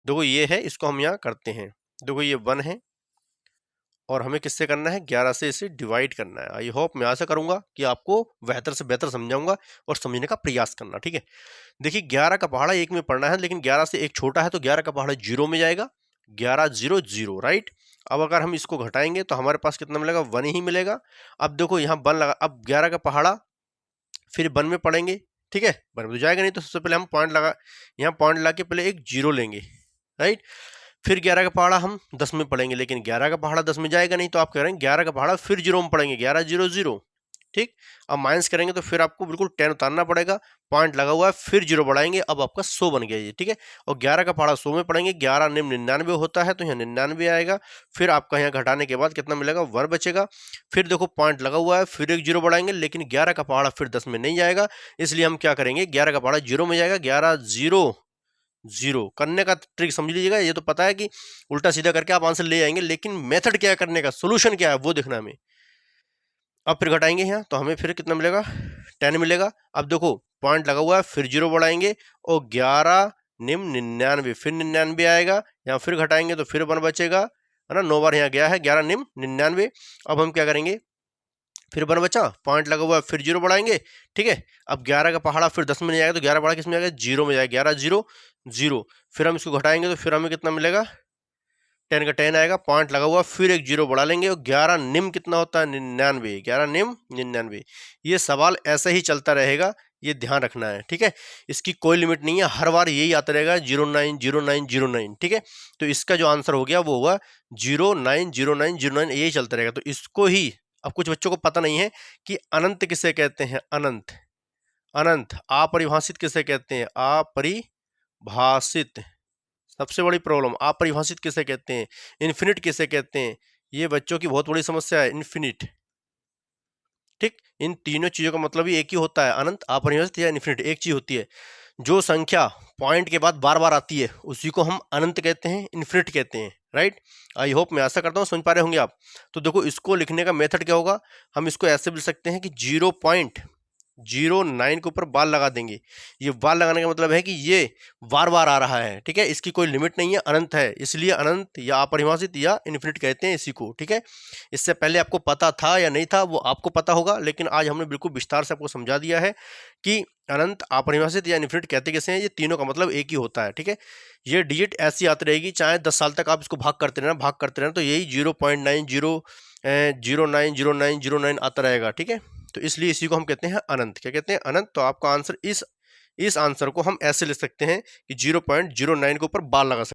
देखो ये है, इसको हम यहाँ करते हैं। देखो ये 1 है और हमें किससे करना है, 11 से इसे डिवाइड करना है। आई होप मैं आशा करूंगा कि आपको बेहतर से बेहतर समझाऊंगा और समझने का प्रयास करना, ठीक है। देखिए 11 का पहाड़ा 1 में पढ़ना है, लेकिन 11 से 1 छोटा है तो 11 का पहाड़ा 0 में जाएगा। 11 0 0, राइट। अब अगर हम इसको घटाएंगे तो हमारे पास कितना मिलेगा, 1 ही मिलेगा। अब देखो यहाँ 1 लगा, अब 11 का पहाड़ा फिर 1 में पढ़ेंगे, ठीक है। 1 में तो जाएगा नहीं, तो सबसे पहले हम पॉइंट लगा, यहाँ पॉइंट लगा के पहले एक 0 लेंगे, राइट। फिर 11 का पहाड़ा हम 10 में पढ़ेंगे, लेकिन 11 का पहाड़ा 10 में जाएगा नहीं, तो आप कह रहे हैं 11 का पहाड़ा फिर 0 में पढ़ेंगे, 11 0 0, ठीक। अब माइनस करेंगे तो फिर आपको बिल्कुल 10 उतारना पड़ेगा, पॉइंट लगा हुआ है, फिर 0 बढ़ाएंगे, अब आपका 100 बन गया ये, ठीक है। और 11 का पहाड़ा 100 में पढ़ेंगे, 11 निम्न 99 होता है, तो यहाँ 99 आएगा। फिर आपका यहाँ घटाने के बाद कितना मिलेगा, 1 बचेगा। फिर देखो पॉइंट लगा हुआ है, फिर एक 0 बढ़ाएंगे, लेकिन 11 का पहाड़ा फिर 10 में नहीं जाएगा, इसलिए हम क्या करेंगे, 11 का पहाड़ा 0 में जाएगा। 11 0 0 करने का ट्रिक समझ लीजिएगा, ये तो पता है कि उल्टा सीधा करके आप आंसर ले आएंगे, लेकिन मेथड क्या है करने का, सोल्यूशन क्या है वो देखना हमें। अब फिर घटाएंगे यहाँ तो हमें फिर कितना मिलेगा, 10 मिलेगा। अब देखो पॉइंट लगा हुआ है, फिर 0 बढ़ाएंगे और 11 निम्न 99, फिर 99 आएगा। यहाँ फिर घटाएंगे तो फिर 1 बचेगा, है ना। 9 बार यहाँ गया है, 11 निम्न 99। अब हम क्या करेंगे, फिर 1 बचा, पॉइंट लगा हुआ है, फिर 0 बढ़ाएंगे, ठीक है। अब 11 का पहाड़ा फिर 10 में नहीं आएगा, तो 11 पहाड़ा किस में आएगा, 0 में जाएगा, 11 0 0। फिर हम इसको घटाएंगे तो फिर हमें कितना मिलेगा, 10 का 10 आएगा, पॉइंट लगा हुआ, फिर एक 0 बढ़ा लेंगे और 11 निम्न कितना होता है, 99, 11 निम्न 99। ये सवाल ऐसे ही चलता रहेगा, ये ध्यान रखना है, ठीक है। इसकी कोई लिमिट नहीं है, हर बार यही आता रहेगा, 09 09 09, ठीक है। तो इसका जो आंसर हो गया वो होगा 09 09 09, यही चलता रहेगा। तो इसको ही, अब कुछ बच्चों को पता नहीं है कि अनंत किसे कहते हैं, अनंत, अनंत। अपरिभाषित किसे कहते हैं, अपरिभाषित, सबसे बड़ी प्रॉब्लम, अपरिभाषित किसे कहते हैं, इन्फिनिट किसे कहते हैं, ये बच्चों की बहुत बड़ी समस्या है, इन्फिनिट, ठीक। इन तीनों चीजों का मतलब ही एक ही होता है, अनंत, अपरिभाषित या इन्फिनिट, एक चीज होती है। जो संख्या पॉइंट के बाद बार बार आती है उसी को हम अनंत कहते हैं, इन्फिनिट कहते हैं, राइट। आई होप मैं आशा करता हूँ समझ पा रहे होंगे आप। तो देखो इसको लिखने का मेथड क्या होगा, हम इसको ऐसे भी लिख सकते हैं कि 0.09 के ऊपर बार लगा देंगे। ये बार लगाने का मतलब है कि ये बार बार आ रहा है, ठीक है। इसकी कोई लिमिट नहीं है, अनंत है, इसलिए अनंत या अपरिभाषित या इन्फिनिट कहते हैं इसी को, ठीक है। इससे पहले आपको पता था या नहीं था वो आपको पता होगा, लेकिन आज हमने बिल्कुल विस्तार से आपको समझा दिया है कि अनंत, अपरिभाषित या इन्फिनिट कहते कैसे हैं। ये तीनों का मतलब एक ही होता है, ठीक है। ये डिजिट ऐसी आती रहेगी, चाहे 10 साल तक आप इसको भाग करते रहना, तो यही 0.90090909 आता रहेगा, ठीक है। तो इसलिए इसी को हम कहते हैं अनंत। क्या कहते हैं, अनंत। तो आपका आंसर इस आंसर को हम ऐसे लिख सकते हैं कि 0.09 के ऊपर बार लगा सकते हैं।